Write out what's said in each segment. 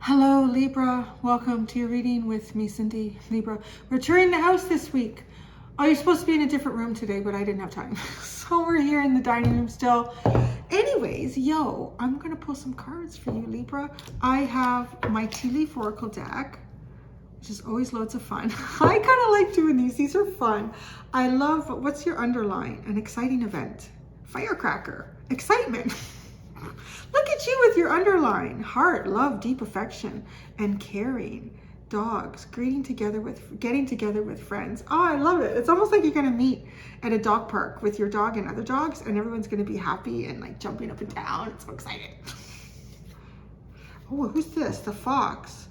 Hello, Libra. Welcome to your reading with me, Cindy. Libra, we're touring the house this week. Oh, you're supposed to be in a different room today, but I didn't have time. So we're here in the dining room still. Anyways, I'm going to pull some cards for you, Libra. I have my tea leaf oracle deck, which is always loads of fun. I kind of like doing these. These are fun. I love, what's your underline? An exciting event. Firecracker. Excitement. Look at you with your underline. Heart, love, deep affection, and caring. Dogs, getting together with friends. Oh, I love it. It's almost like you're going to meet at a dog park with your dog and other dogs, and everyone's going to be happy and like jumping up and down. It's so exciting. Oh, who's this? The fox.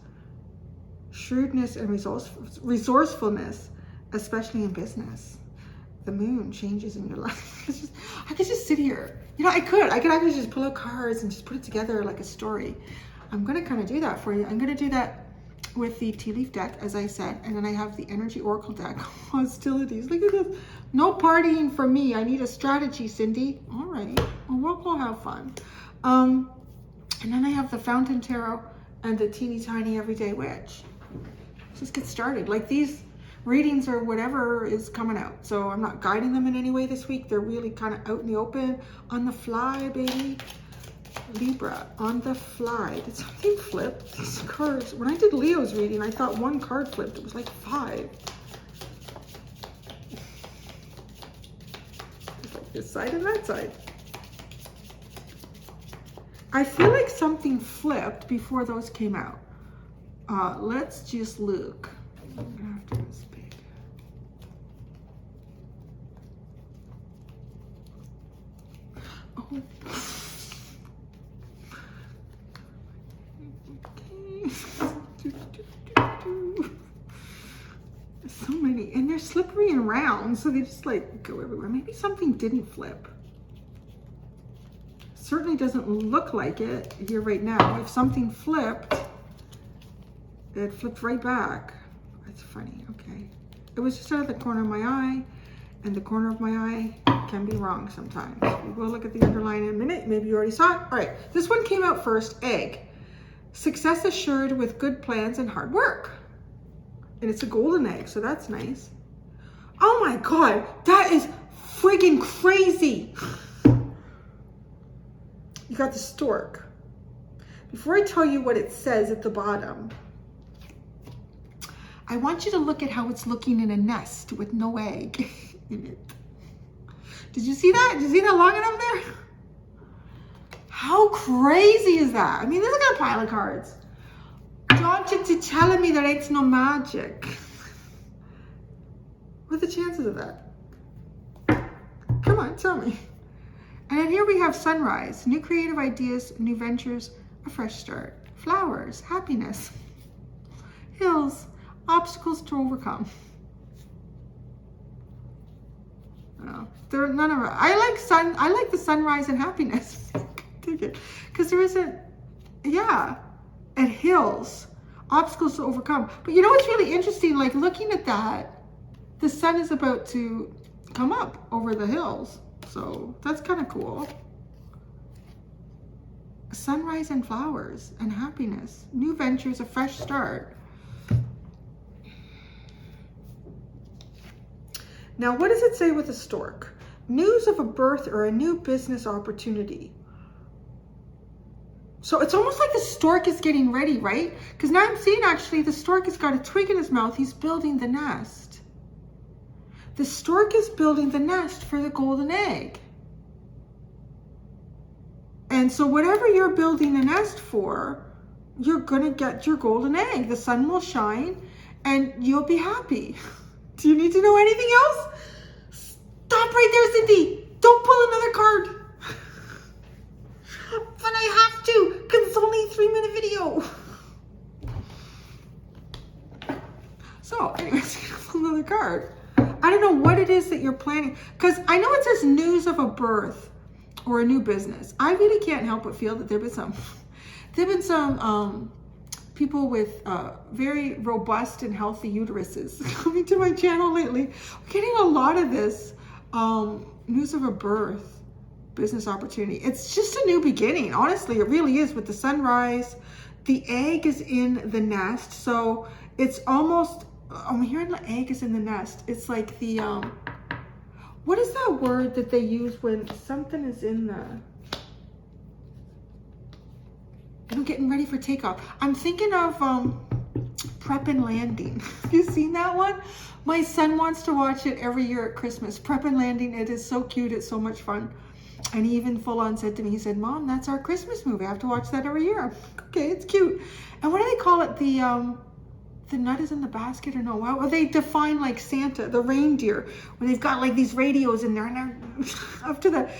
Shrewdness and resourcefulness, especially in business. The moon changes in your life. I could just sit here. I could actually just pull out cards and just put it together like a story. I'm going to kind of do that for you. I'm going to do that with the tea leaf deck, as I said, and then I have the energy oracle deck. Hostilities. Look at this. No partying for me. I need a strategy, Cindy. All right. Well, we'll have fun. And then I have the fountain tarot and the teeny tiny everyday witch. Let's just get started. Like these readings or whatever is coming out, so I'm not guiding them in any way this week. They're really kind of out in the open, on the fly, baby. Libra, on the fly. Did something flip? These cards, when I did Leo's reading, I thought one card flipped. It was like 5. It's like this side and that side. I feel like something flipped before those came out. Let's just look. I'm gonna have to do this big. Oh. Okay. So many, and they're slippery and round, so they just like go everywhere. Maybe something didn't flip. Certainly doesn't look like it here right now. If something flipped, it flipped right back. That's funny. Okay, it was just out of the corner of my eye, and the corner of my eye can be wrong sometimes. We will look at the underline in a minute. Maybe you already saw it. All right, this one came out first. Egg. Success assured with good plans and hard work. And it's a golden egg, so that's nice. Oh my God, that is friggin' crazy. You got the stork. Before I tell you what it says at the bottom, I want you to look at how it's looking in a nest with no egg in it. Did you see that? Did you see that long enough there? How crazy is that? I mean, this is a pile of cards. Don't you telling me there ain't no magic? What are the chances of that? Come on, tell me. And then here we have sunrise, new creative ideas, new ventures, a fresh start. Flowers, happiness. Hills, obstacles to overcome. Oh, there are none of it. I like the sunrise and happiness. Take it. Because there isn't, and hills, obstacles to overcome. But you know what's really interesting? Like looking at that, the sun is about to come up over the hills. So that's kind of cool. Sunrise and flowers and happiness. New ventures, a fresh start. Now, what does it say with a stork? News of a birth or a new business opportunity. So it's almost like the stork is getting ready, right? Because now I'm seeing actually the stork has got a twig in his mouth. He's building the nest. The stork is building the nest for the golden egg. And so whatever you're building a nest for, you're going to get your golden egg. The sun will shine and you'll be happy. Do you need to know anything else? Stop right there, Cindy. Don't pull another card. But I have to, because it's only a 3-minute video. So, anyways, pull another card. I don't know what it is that you're planning, because I know it says news of a birth or a new business. I really can't help but feel that there have been some people with very robust and healthy uteruses coming to my channel lately. We're getting a lot of this News of a birth, business opportunity. It's just a new beginning. Honestly, it really is with the sunrise. The egg is in the nest. So it's almost, I'm hearing the egg is in the nest. It's like the, what is that word that they use when something is in the, I'm getting ready for takeoff. I'm thinking of Prep and Landing. Have you seen that one? My son wants to watch it every year at Christmas. Prep and Landing, it is so cute. It's so much fun. And he even full on said to me, he said, Mom, that's our Christmas movie. I have to watch that every year. Okay, it's cute. And what do they call it? The nut is in the basket or no? Well, they define like Santa, the reindeer, where they've got like these radios in there and they're up to the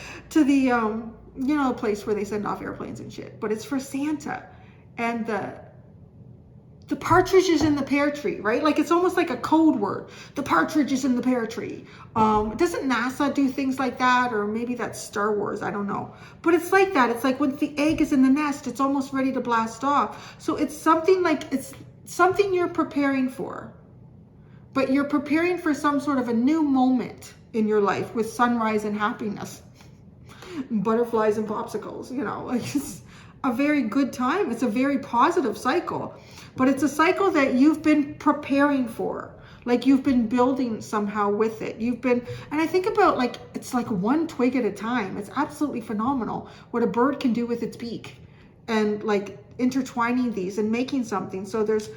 you know, place where they send off airplanes and shit. But it's for Santa. And the partridge is in the pear tree, right? Like it's almost like a code word. The partridge is in the pear tree. Doesn't NASA do things like that? Or maybe that's Star Wars, I don't know. But it's like that. It's like when the egg is in the nest, it's almost ready to blast off. So it's something like, it's something you're preparing for. But you're preparing for some sort of a new moment in your life with sunrise and happiness. Butterflies and popsicles, you know, like it's a very good time. It's a very positive cycle, but it's a cycle that you've been preparing for. Like you've been building somehow with it. You've been, and I think about like, it's like one twig at a time. It's absolutely phenomenal what a bird can do with its beak and like intertwining these and making something. So there's,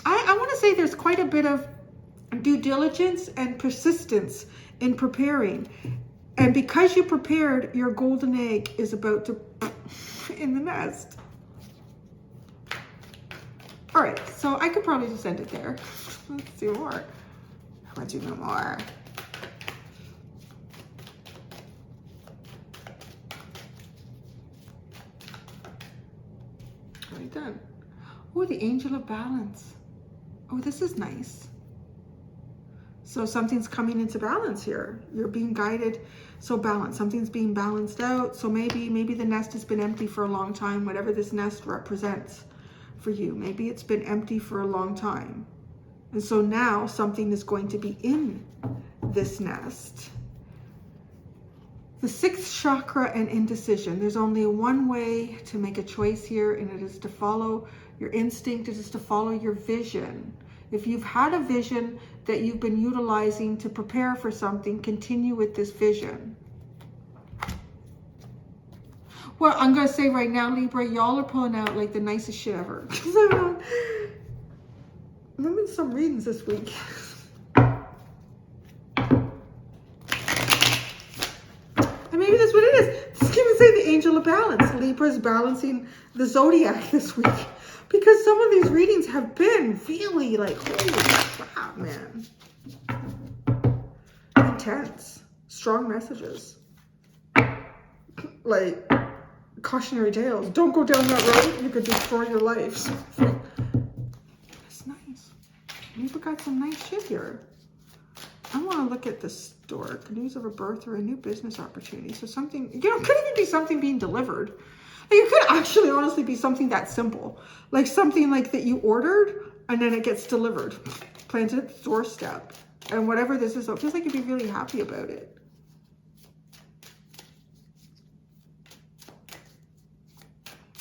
I want to say there's quite a bit of due diligence and persistence in preparing. And because you prepared, your golden egg is about to in the nest. All right, so I could probably just end it there. Let's do more. I want to do no more. Already done. Oh, the angel of balance. Oh, this is nice. So something's coming into balance here. You're being guided. So balance, something's being balanced out. So maybe the nest has been empty for a long time, whatever this nest represents for you. Maybe it's been empty for a long time. And so now something is going to be in this nest. The sixth chakra and indecision. There's only one way to make a choice here, and it is to follow your instinct. It is to follow your vision. If you've had a vision that you've been utilizing to prepare for something, continue with this vision. Well, I'm going to say right now, Libra, y'all are pulling out like the nicest shit ever. I'm in some readings this week. And maybe that's what it is. Just gonna say the angel of balance. Libra's balancing the zodiac this week. Because some of these readings have been really like, holy crap, man. Intense. Strong messages. Like, cautionary tales. Don't go down that road. You could destroy your life. So, it's nice. Libra got some nice shit here. I want to look at the stork. News of a birth or a new business opportunity. So something, you know, could even be something being delivered. It could actually honestly be something that simple. Like something like that you ordered and then it gets delivered. Planted at the doorstep. And whatever this is, it feels like you'd be really happy about it.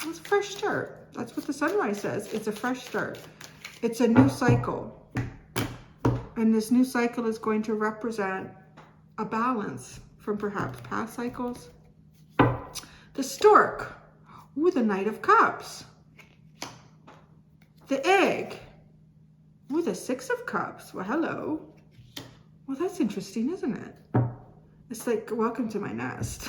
It's a fresh start. That's what the sunrise says. It's a fresh start. It's a new cycle. And this new cycle is going to represent a balance from perhaps past cycles. The stork. Ooh, the Knight of Cups. The egg. Ooh, the Six of Cups. Well, hello. Well, that's interesting, isn't it? It's like, welcome to my nest.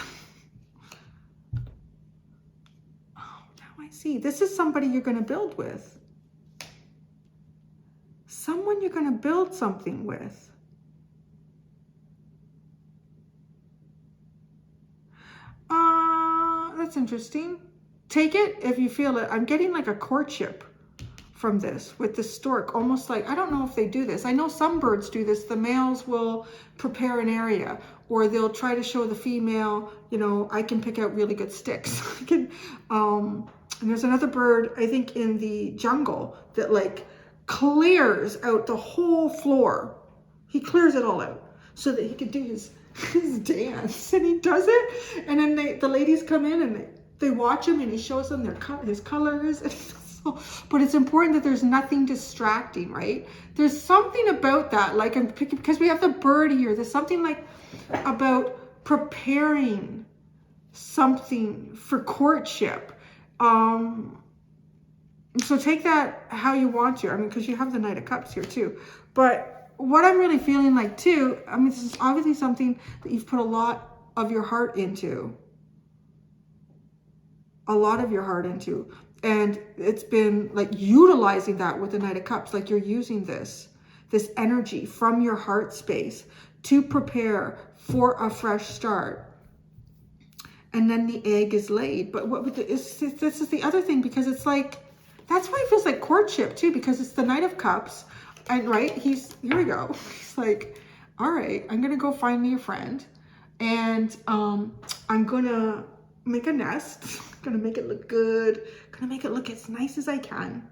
Oh, now I see. This is somebody you're going to build with. Someone you're going to build something with. That's interesting. Take it if you feel it. I'm getting like a courtship from this with the stork. Almost like, I don't know if they do this. I know some birds do this. The males will prepare an area or they'll try to show the female, you know, I can pick out really good sticks. I can, and there's another bird, I think in the jungle that like clears out the whole floor. He clears it all out so that he can do his his dance, and he does it, and then the ladies come in and they watch him, and he shows them his colors. But it's important that there's nothing distracting, right? There's something about that, like, because we have the bird here, there's something like about preparing something for courtship. So take that how you want to. I mean, because you have the Knight of Cups here too. But what I'm really feeling like too, I mean, this is obviously something that you've put a lot of your heart into. A lot of your heart into. And it's been like utilizing that with the Knight of Cups. Like you're using this energy from your heart space to prepare for a fresh start. And then the egg is laid. But this is the other thing, because it's like, that's why it feels like courtship too, because it's the Knight of Cups. And right, here we go. He's like, all right, I'm going to go find me a friend. And I'm going to make a nest. Going to make it look good. Going to make it look as nice as I can.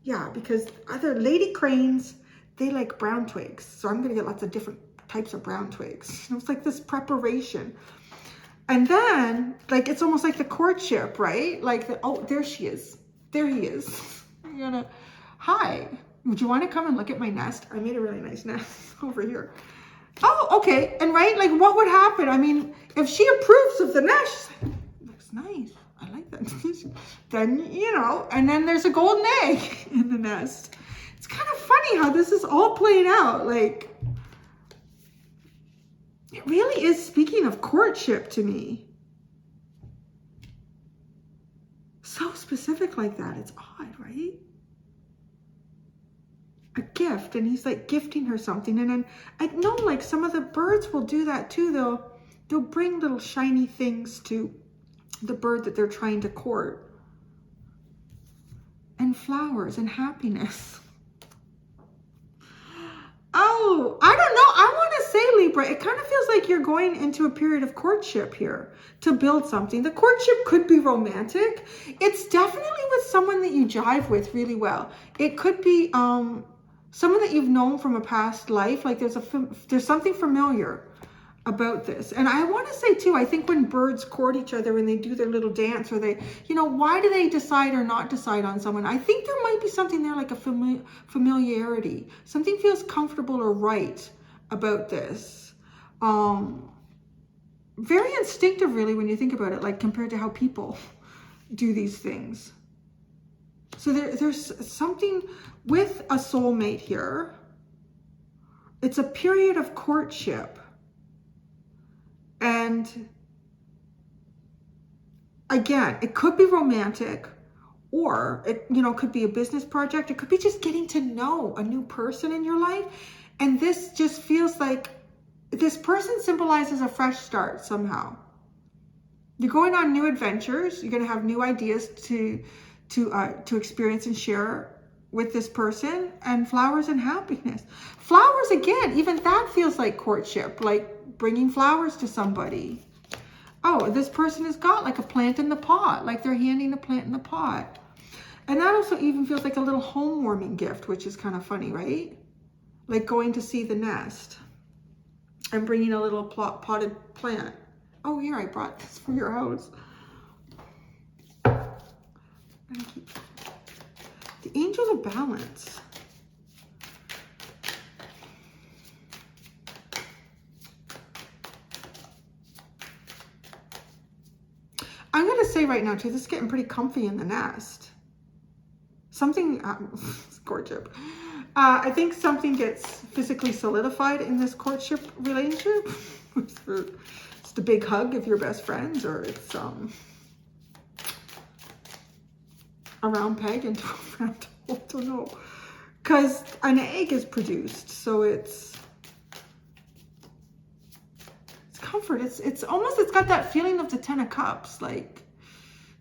Yeah, because other lady cranes, they like brown twigs. So I'm going to get lots of different types of brown twigs. It's like this preparation. And then, like, it's almost like the courtship, right? Like, oh, there she is. There he is. I'm gonna, hi, would you want to come and look at my nest? I made a really nice nest over here. Oh, okay. And right, like, what would happen? I mean, if she approves of the nest, she's like, looks nice. I like that. Then, you know, and then there's a golden egg in the nest. It's kind of funny how this is all playing out. Like, it really is speaking of courtship to me. So specific like that. It's odd, right? A gift, and he's like gifting her something. And then I know like some of the birds will do that too. They'll bring little shiny things to the bird that they're trying to court. And flowers and happiness. Oh, I don't know. I want to say, Libra, it kind of feels like you're going into a period of courtship here to build something. The courtship could be romantic. It's definitely with someone that you jive with really well. It could be someone that you've known from a past life. Like there's something familiar about this. And I want to say too, I think when birds court each other and they do their little dance, or they, you know, why do they decide or not decide on someone? I think there might be something there, like a familiarity. Something feels comfortable or right about this. Very instinctive really when you think about it, like compared to how people do these things. So there's something with a soulmate here. It's a period of courtship. And again, it could be romantic, or it, you know, could be a business project. It could be just getting to know a new person in your life. And this just feels like this person symbolizes a fresh start somehow. You're going on new adventures. You're going to have new ideas to experience and share with this person, and flowers and happiness. Flowers, again, even that feels like courtship, like bringing flowers to somebody. Oh, this person has got like a plant in the pot, like they're handing a plant in the pot. And that also even feels like a little home warming gift, which is kind of funny, right? Like going to see the nest and bringing a little potted plant. Oh, here, I brought this for your house. The Angels of Balance. I'm going to say right now, too, this is getting pretty comfy in the nest. Something, courtship. I think something gets physically solidified in this courtship relationship. It's the big hug of your best friends, or it's a round peg into a round hole. I don't know. Because an egg is produced, so it's comfort. It's almost, it's got that feeling of the Ten of Cups. Like,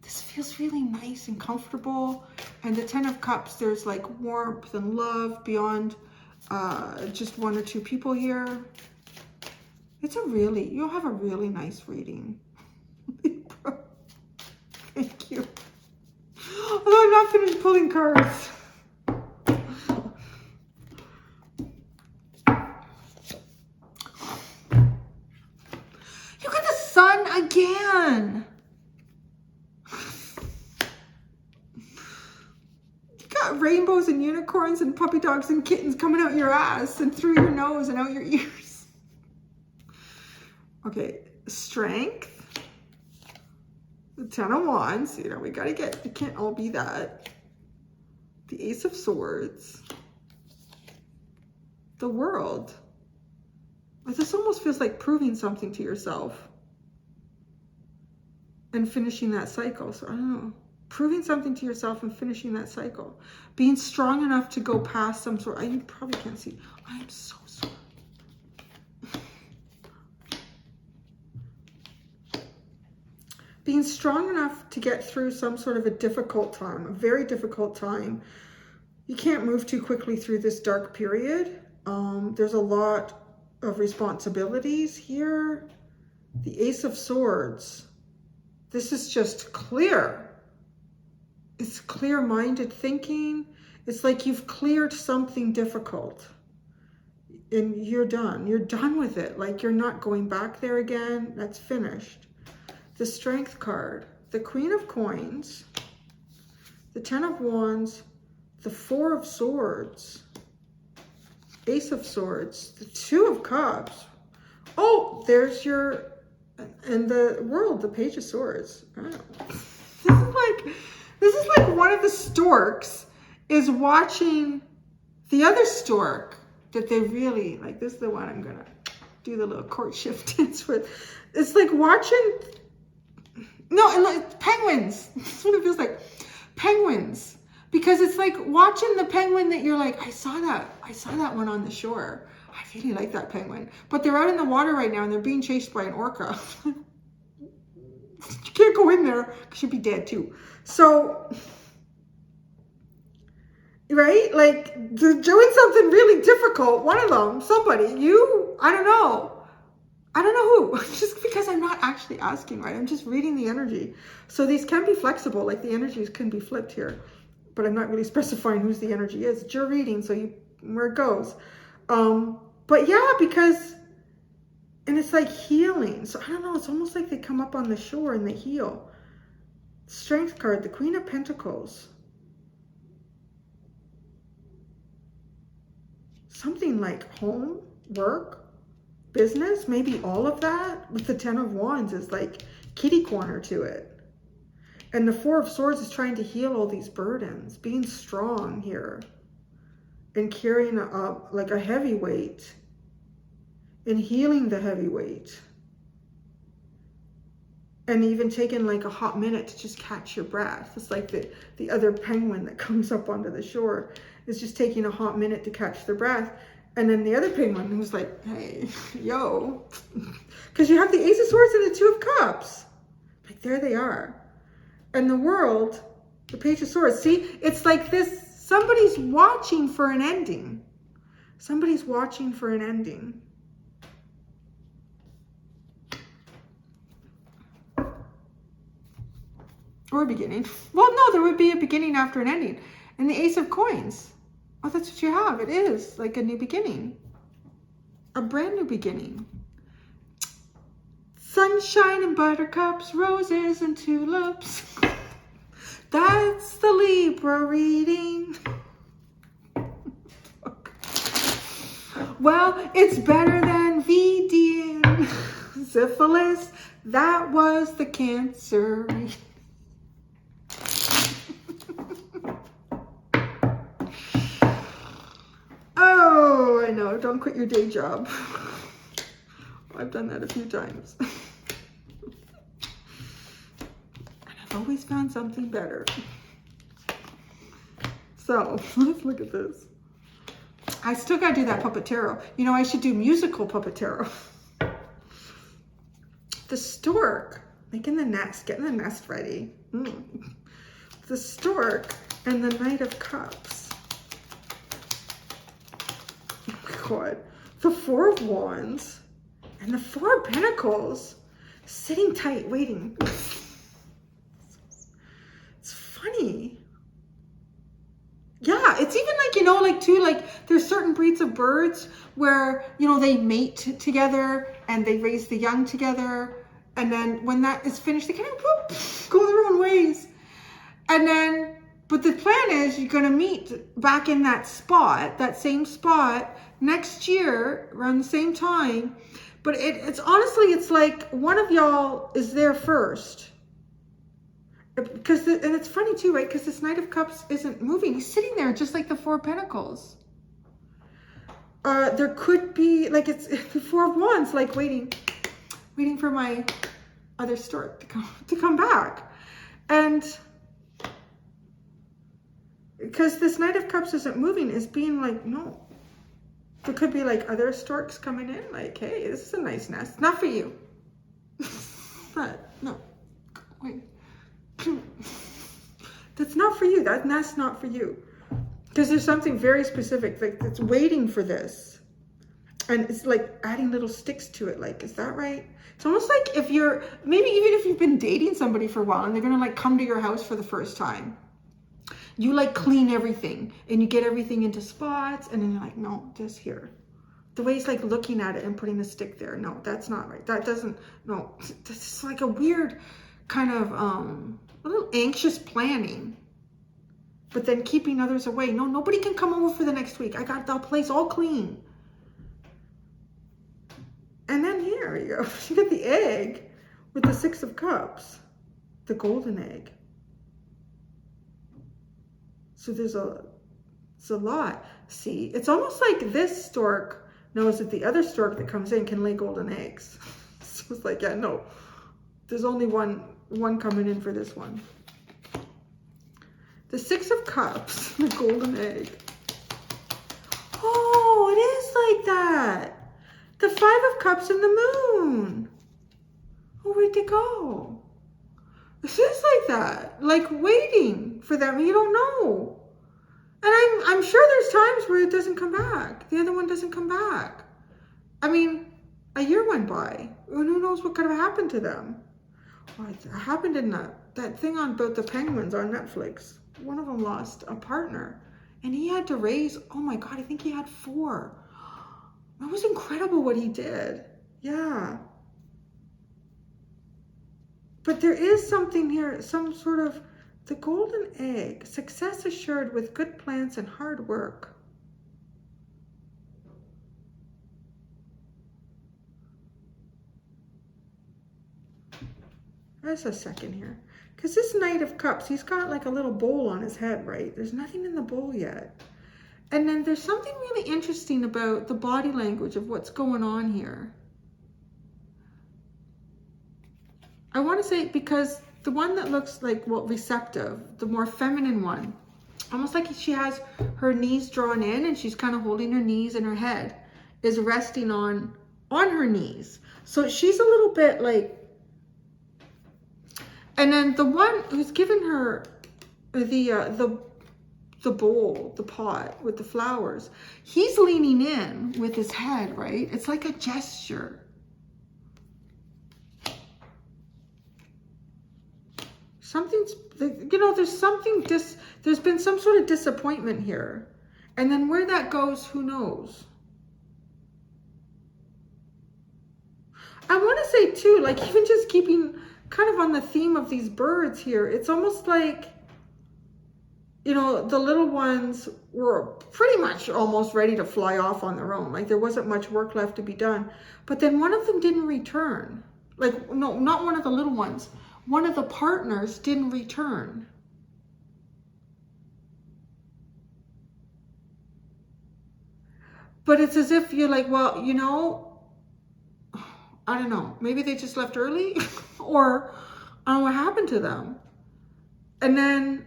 this feels really nice and comfortable. And the Ten of Cups, there's like warmth and love beyond just one or two people here. You'll have a really nice reading. Thank you. Although I'm not finished pulling cards. again. You got rainbows and unicorns and puppy dogs and kittens coming out your ass and through your nose and out your ears. Okay, strength. The 10 of Wands, you know, we gotta get, it can't all be that. The Ace of Swords. The World. This almost feels like proving something to yourself and finishing that cycle. So I don't know. Proving something to yourself and finishing that cycle. Being strong enough to go past some sort. You probably can't see. I am so sorry. Being strong enough to get through some sort of a difficult time, a very difficult time. You can't move too quickly through this dark period. There's a lot of responsibilities here. The Ace of Swords. This is just clear. It's clear-minded thinking. It's like you've cleared something difficult and you're done. You're done with it. Like you're not going back there again. That's finished. The Strength card, the Queen of Coins, the 10 of Wands, the 4 of Swords, Ace of Swords, the 2 of Cups. Oh, there's your, and the World, the Page of Swords. Oh. This is like one of the storks is watching the other stork that they really, like this is the one I'm gonna do the little courtship dance with. It's like watching, no, and like penguins. That's what it feels like. Penguins. Because it's like watching the penguin that you're like, I saw that one on the shore. I really like that penguin. But they're out in the water right now and they're being chased by an orca. You can't go in there because you'll be dead too. So, right? Like they're doing something really difficult. One of them, somebody, you, I don't know who, just because I'm not actually asking, right? I'm just reading the energy. So these can be flexible, like the energies can be flipped here. But I'm not really specifying whose the energy is. It's your reading, so where it goes. But yeah, because, and it's like healing. So I don't know, it's almost like they come up on the shore and they heal. Strength card, the Queen of Pentacles. Something like home, work, business, maybe all of that. With the 10 of Wands is like kitty corner to it. And the 4 of Swords is trying to heal all these burdens, being strong here and carrying like a heavy weight and healing the heavy weight. And even taking like a hot minute to just catch your breath. It's like the other penguin that comes up onto the shore is just taking a hot minute to catch their breath. And then the other penguin who's like, hey, yo. Because you have the Ace of Swords and the 2 of Cups. Like there they are. And the World, the Page of Swords. See, it's like this, somebody's watching for an ending. Somebody's watching for an ending. Or a beginning. Well, no, there would be a beginning after an ending. And the Ace of Coins. Oh, that's what you have. It is like a new beginning. A brand new beginning. Sunshine and buttercups, roses and tulips. That's the Libra reading. Well, it's better than VD and syphilis. That was the Cancer reading. Oh, I know. Don't quit your day job. I've done that a few times. I've always found something better. So let's look at this. I still gotta do that puppet tarot. You know, I should do musical puppet tarot. The stork making the nest, getting the nest ready. The stork and the Knight of Cups. Oh my God. The 4 of Wands and the 4 of Pentacles. Sitting tight, waiting. It's funny. Yeah, it's even like, you know, like too, like there's certain breeds of birds where, you know, they mate together and they raise the young together. And then when that is finished, they kind of whoop, go their own ways. And then, but the plan is you're going to meet back in that spot, that same spot next year around the same time. But it's honestly, it's like one of y'all is there first. Because, and it's funny too, right? Because this Knight of Cups isn't moving. He's sitting there just like the Four of Pentacles. There could be, like it's the Four of Wands, like waiting for my other stork to come back. And because this Knight of Cups isn't moving, is being like, no. There could be like other storks coming in, like, hey, this is a nice nest. Not for you. No. Wait. That's not for you. That nest's not for you. Because there's something very specific like that's waiting for this. And it's like adding little sticks to it. Like, is that right? It's almost like if you're, maybe even if you've been dating somebody for a while and they're going to like come to your house for the first time. You like clean everything and you get everything into spots and then you're like, no, this here. The way he's like looking at it and putting the stick there. No, that's not right. That doesn't, no, this is like a weird kind of, a little anxious planning, but then keeping others away. No, nobody can come over for the next week. I got the place all clean. And then here you go. You get the egg with the Six of Cups, the golden egg. So it's a lot. See, it's almost like this stork knows that the other stork that comes in can lay golden eggs. So it's like, yeah, no, there's only one coming in for this one. The Six of Cups, the golden egg. Oh, it is like that. The Five of Cups and the moon. Oh, where'd they go? This is like that, like waiting for them. You don't know. And I'm sure there's times where it doesn't come back. The other one doesn't come back. I mean, a year went by. And who knows what could have happened to them. What happened in that thing on about the penguins on Netflix. One of them lost a partner. And he had to raise, oh my God, I think he had 4. That was incredible what he did. Yeah. But there is something here, some sort of, the golden egg, success assured with good plans and hard work. There's a second here. Because this Knight of Cups, he's got like a little bowl on his head, right? There's nothing in the bowl yet. And then there's something really interesting about the body language of what's going on here. I want to say, because the one that looks like, well, receptive, the more feminine one, almost like she has her knees drawn in and she's kind of holding her knees and her head is resting on her knees. So she's a little bit like, and then the one who's given her the bowl, the pot with the flowers, he's leaning in with his head, right? It's like a gesture. Something's, you know, there's been some sort of disappointment here. And then where that goes, who knows? I want to say too, like even just keeping kind of on the theme of these birds here, it's almost like, you know, the little ones were pretty much almost ready to fly off on their own. Like there wasn't much work left to be done. But then one of them didn't return. Like, no, not one of the little ones. One of the partners didn't return. But it's as if you're like, well, you know, I don't know. Maybe they just left early or I don't know what happened to them. And then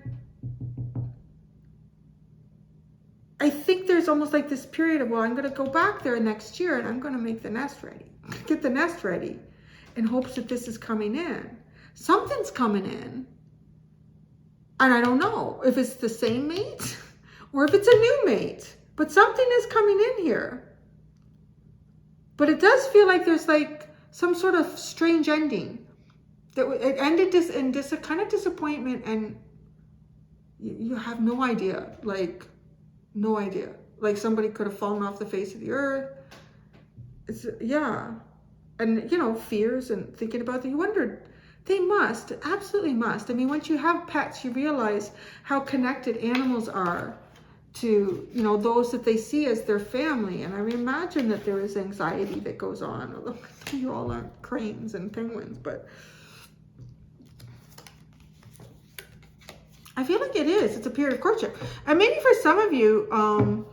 I think there's almost like this period of, well, I'm going to go back there next year and I'm going to make the nest ready, get the nest ready in hopes that this is coming in. Something's coming in. And I don't know if it's the same mate or if it's a new mate, but something is coming in here. But it does feel like there's like some sort of strange ending. That it ended in this kind of disappointment and you have no idea, like no idea. Like somebody could have fallen off the face of the earth. It's, yeah. and, you know, fears and thinking about that. You wondered, they must, absolutely must. I mean, once you have pets, you realize how connected animals are to, you know, those that they see as their family. And I imagine that there is anxiety that goes on, although you all aren't cranes and penguins, but I feel like it is. It's a period of courtship. And maybe for some of you,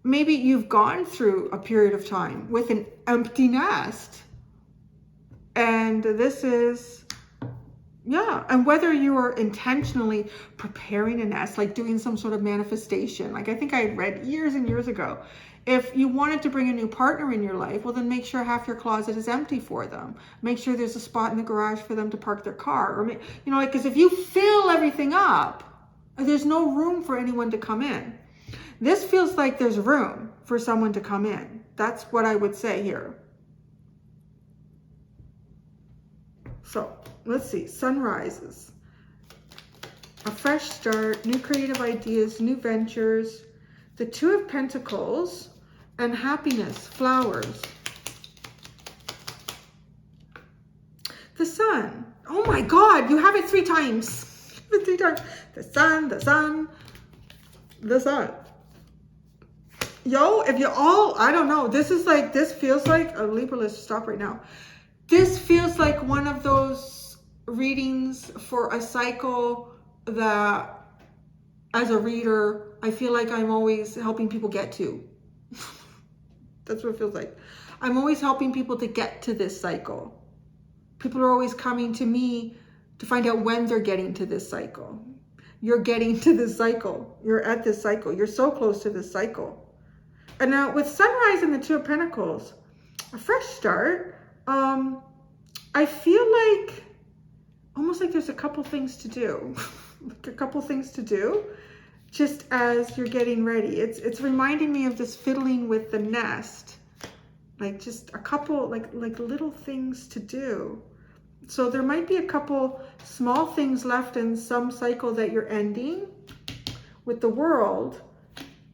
maybe you've gone through a period of time with an empty nest. And this is, yeah. And whether you are intentionally preparing a nest, like doing some sort of manifestation, like I think I had read years and years ago, if you wanted to bring a new partner in your life, well, then make sure half your closet is empty for them. Make sure there's a spot in the garage for them to park their car. Or, you know, like, because if you fill everything up, there's no room for anyone to come in. This feels like there's room for someone to come in. That's what I would say here. So let's see, sunrises, a fresh start, new creative ideas, new ventures, the Two of Pentacles, and happiness, flowers. The Sun. Oh my God, you have it 3 times. 3 times. The Sun, the Sun, the Sun. Yo, if you all, I don't know, this is like, this feels like, a Libra, let's stop right now. This feels like one of those readings for a cycle that, as a reader, I feel like I'm always helping people get to. That's what it feels like. I'm always helping people to get to this cycle. People are always coming to me to find out when they're getting to this cycle. You're getting to this cycle. You're at this cycle. You're so close to this cycle. And now with Sunrise and the Two of Pentacles, a fresh start, I feel like, almost like there's a couple things to do. Like a couple things to do just as you're getting ready. It's reminding me of this fiddling with the nest. Like just a couple, like little things to do. So there might be a couple small things left in some cycle that you're ending with the World.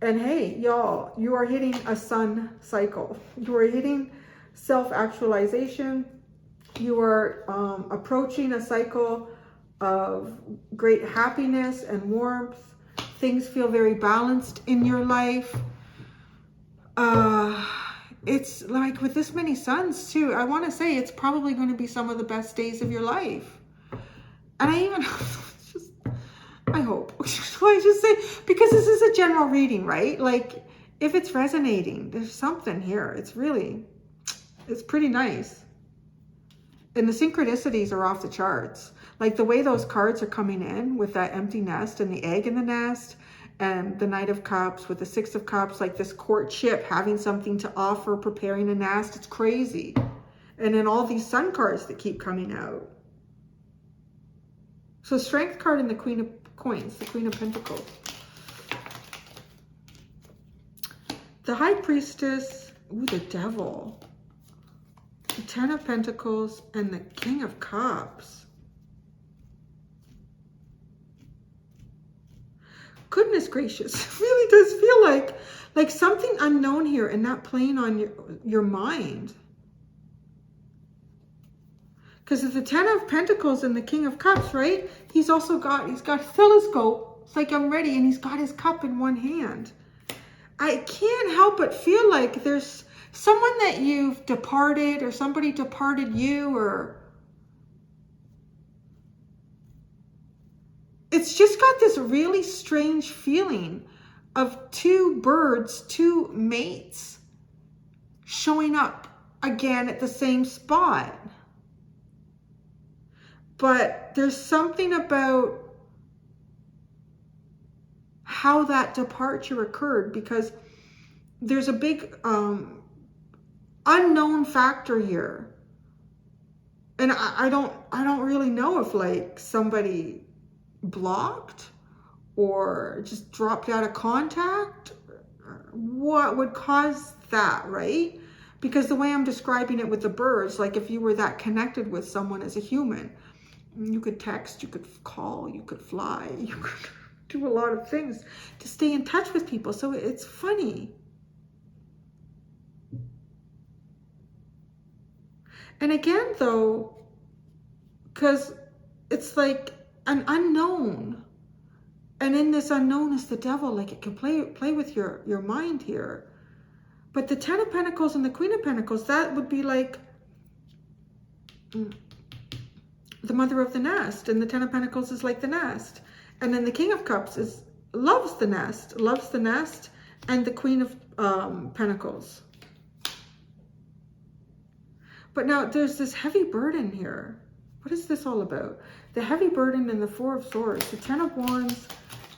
And hey, y'all, you are hitting a sun cycle. You are hitting self-actualization. You are approaching a cycle of great happiness and warmth. Things feel very balanced in your life. It's like with this many suns too, I want to say it's probably going to be some of the best days of your life. And I even, I hope. I just say, because this is a general reading, right? Like if it's resonating, there's something here. It's pretty nice. And the synchronicities are off the charts. Like the way those cards are coming in with that empty nest and the egg in the nest and the Knight of Cups with the Six of Cups, like this courtship, having something to offer, preparing a nest. It's crazy. And then all these sun cards that keep coming out. So Strength card and the Queen of Coins, the Queen of Pentacles. The High Priestess, ooh, the Devil. The Ten of Pentacles and the King of Cups. Goodness gracious, it really does feel like something unknown here and not playing on your mind. Because of the Ten of Pentacles and the King of Cups, right? He's got a telescope. It's like, I'm ready, and he's got his cup in one hand. I can't help but feel like there's someone that you've departed, or somebody departed you, or it's just got this really strange feeling of 2 birds, 2 mates showing up again at the same spot. But there's something about how that departure occurred, because there's a big unknown factor here. And I don't really know if like somebody blocked or just dropped out of contact. What would cause that, right? Because the way I'm describing it with the birds, like if you were that connected with someone as a human, you could text, you could call, you could fly, you could do a lot of things to stay in touch with people. So it's funny. And again, though, because it's like an unknown. And in this unknown is the devil. Like it can play with your mind here. But the Ten of Pentacles and the Queen of Pentacles, that would be like the mother of the nest. And the Ten of Pentacles is like the nest. And then the King of Cups loves the nest, and the Queen of Pentacles. But now there's this heavy burden here. What is this all about? The heavy burden and the Four of Swords, the Ten of Wands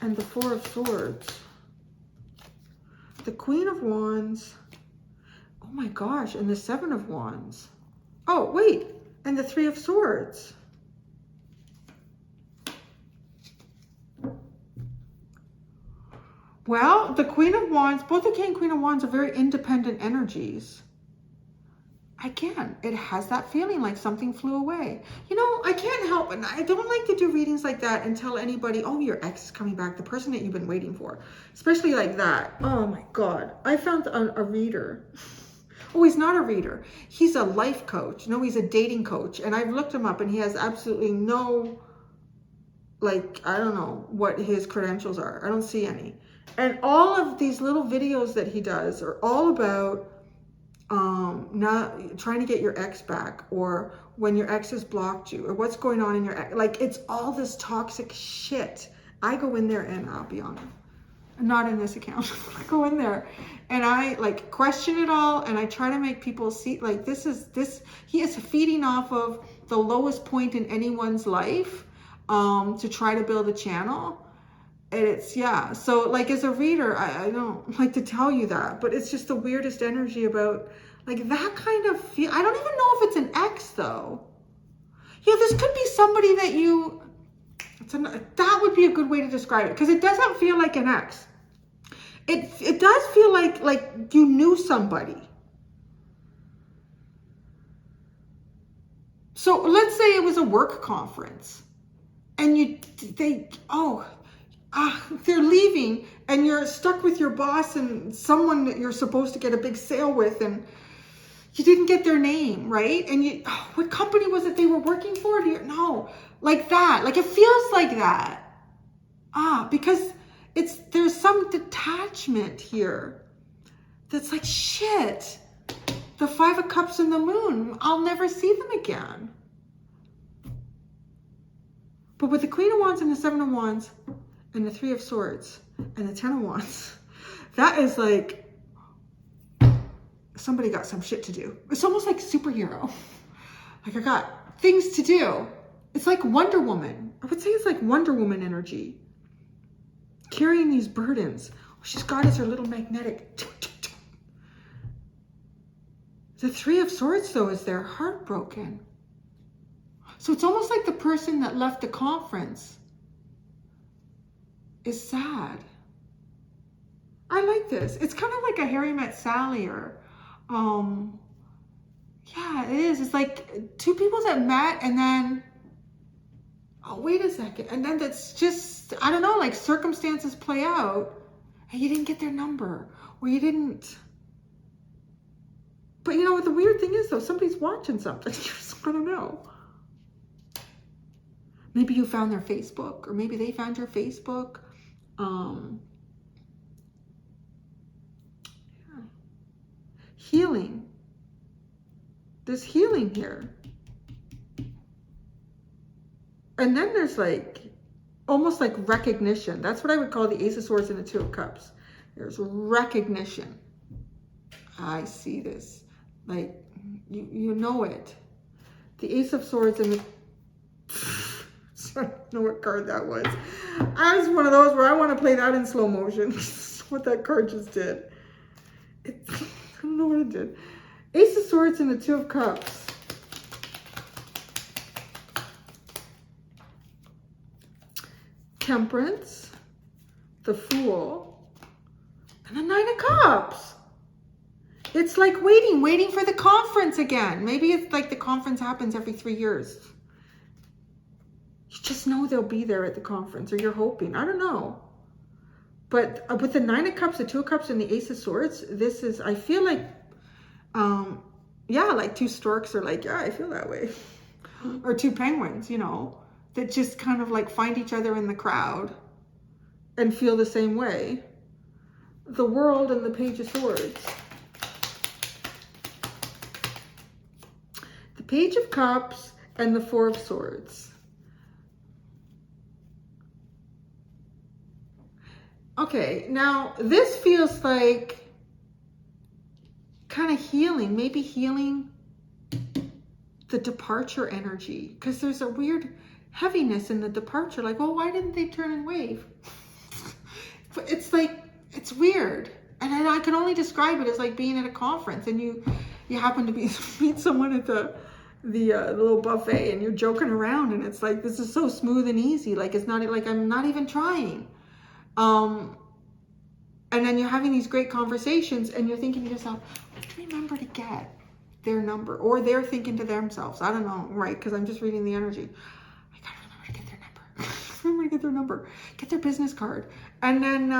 and the Four of Swords. The Queen of Wands, oh my gosh, and the Seven of Wands. Oh, wait, and the Three of Swords. Well, the Queen of Wands, both the King and Queen of Wands are very independent energies. Again, it has that feeling like something flew away. You know, I can't help it. I don't like to do readings like that and tell anybody, oh, your ex is coming back, the person that you've been waiting for. Especially like that. Oh my God. I found a reader. Oh, he's not a reader. He's a life coach. No, he's a dating coach. And I've looked him up and he has absolutely no, like, I don't know what his credentials are. I don't see any. And all of these little videos that he does are all about not trying to get your ex back, or when your ex has blocked you, or what's going on in your ex. Like, it's all this toxic shit. I go in there and I'll be honest, not in this account. I go in there and I like question it all, and I try to make people see like he is feeding off of the lowest point in anyone's life to try to build a channel. And it's, yeah, so like as a reader, I don't like to tell you that, but it's just the weirdest energy about like that kind of feel. I don't even know if it's an ex though. Yeah, this could be somebody that you, that would be a good way to describe it, because it doesn't feel like an ex. It does feel like you knew somebody. So let's say it was a work conference and they're leaving and you're stuck with your boss and someone that you're supposed to get a big sale with, and you didn't get their name, right? And what company was it they were working for? No, like that. Like it feels like that. Because there's some detachment here that's like, shit, the Five of Cups and the Moon, I'll never see them again. But with the Queen of Wands and the Seven of Wands and the Three of Swords and the Ten of Wands, that is like, somebody got some shit to do. It's almost like superhero. Like I got things to do. It's like Wonder Woman. I would say it's like Wonder Woman energy. Carrying these burdens. What she's got is her little magnetic. The Three of Swords though is they're heartbroken. So it's almost like the person that left the conference is sad. I like this. It's kind of like a Harry Met Sally, or yeah, it is. It's like two people that met and then, oh, wait a second. And then that's just, I don't know, like circumstances play out and you didn't get their number, or you didn't. But you know what the weird thing is though? Somebody's watching something. I don't know. Maybe you found their Facebook, or maybe they found your Facebook. Yeah. Healing. There's healing here. And then there's like, almost like recognition. That's what I would call the Ace of Swords and the Two of Cups. There's recognition. I see this. Like, you know it. The Ace of Swords and the... I don't know what card that was. I was one of those where I want to play that in slow motion. What that card just did. I don't know what it did. Ace of Swords and the Two of Cups. Temperance. The Fool. And the Nine of Cups. It's like waiting for the conference again. Maybe it's like the conference happens every 3 years. You just know they'll be there at the conference, or you're hoping. I don't know. But with the Nine of Cups, the Two of Cups, and the Ace of Swords, this is, I feel like yeah, like two storks are like, yeah, I feel that way. Or two penguins, you know, that just kind of like find each other in the crowd and feel the same way. The World and the Page of Swords. The Page of Cups and the Four of Swords. Okay, now this feels like kind of healing, maybe healing the departure energy, because there's a weird heaviness in the departure. Like, well, why didn't they turn and wave? It's like, it's weird. And I can only describe it as like being at a conference and you happen to meet someone at the little buffet and you're joking around and it's like, this is so smooth and easy. Like, it's not like, I'm not even trying. And then you're having these great conversations and you're thinking to yourself, I have to remember to get their number, or they're thinking to themselves, I don't know, right? Because I'm just reading the energy. I gotta remember to get their number. Remember to get their number, get their business card. And then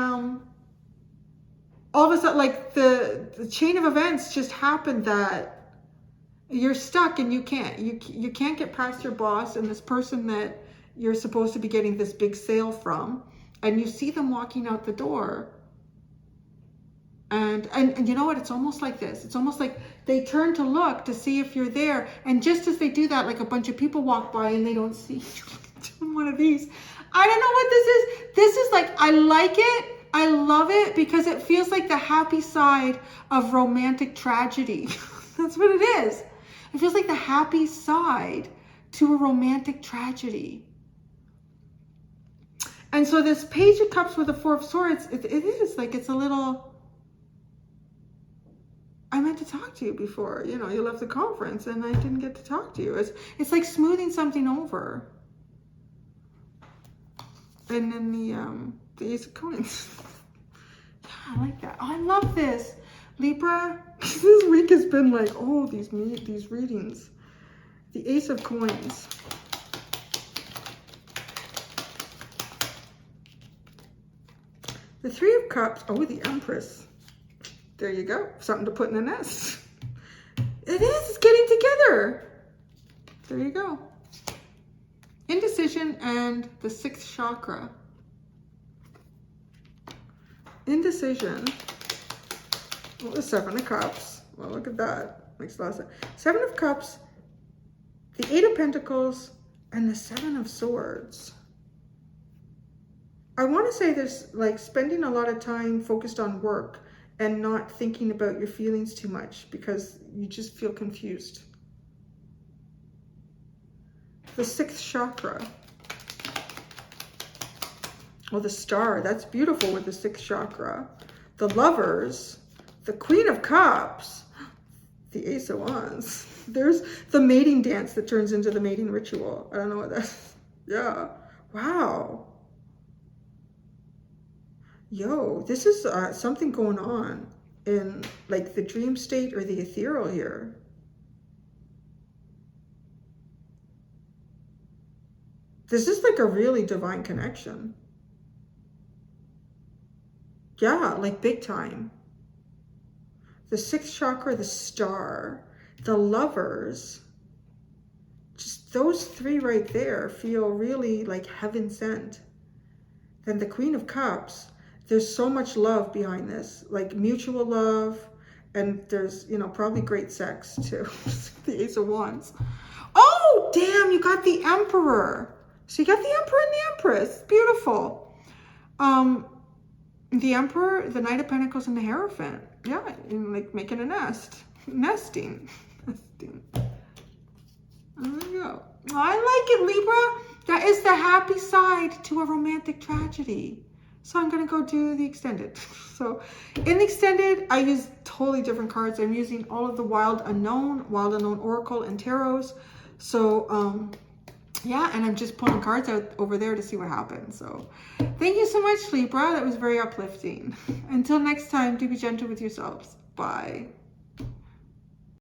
all of a sudden, like the chain of events just happened that you're stuck and you can't get past your boss and this person that you're supposed to be getting this big sale from, and you see them walking out the door. And you know what? It's almost like this. It's almost like they turn to look to see if you're there. And just as they do that, like a bunch of people walk by and they don't see you. One of these. I don't know what this is. This is like, I like it. I love it because it feels like the happy side of romantic tragedy. That's what it is. It feels like the happy side to a romantic tragedy. And so this Page of Cups with the Four of Swords, it is like, it's a little... I meant to talk to you before, you know, you left the conference and I didn't get to talk to you. It's like smoothing something over. And then the Ace of Coins. Yeah, I like that. Oh, I love this. Libra, this week has been like, oh, these readings. The Ace of Coins. The Three of Cups. Oh, the Empress. There you go. Something to put in the nest. It is. It's getting together. There you go. Indecision and the sixth chakra. Indecision. Well, the Seven of Cups. Well, look at that. Makes a lot of sense. Seven of Cups, the Eight of Pentacles, and the Seven of Swords. I want to say there's like spending a lot of time focused on work and not thinking about your feelings too much because you just feel confused. The sixth chakra. Oh, the Star. That's beautiful with the sixth chakra. The Lovers. The Queen of Cups. The Ace of Wands. There's the mating dance that turns into the mating ritual. I don't know what that is. Yeah. Wow. Yo, this is something going on in like the dream state or the ethereal here. This is like a really divine connection. Yeah, like big time. The sixth chakra, the Star, the Lovers. Just those three right there feel really like heaven sent. Then the Queen of Cups. There's so much love behind this, like mutual love, and there's, you know, probably great sex too. The Ace of Wands. Oh, damn, you got the Emperor. So you got the Emperor and the Empress. Beautiful. The Emperor, the Knight of Pentacles, and the Hierophant. Yeah, and like making a nest. Nesting. Nesting. There you go. I like it, Libra. That is the happy side to a romantic tragedy. So I'm going to go do the extended. So in the extended, I use totally different cards. I'm using all of the Wild Unknown Oracle, and Tarots. So, yeah, and I'm just pulling cards out over there to see what happens. So thank you so much, Libra. That was very uplifting. Until next time, do be gentle with yourselves. Bye.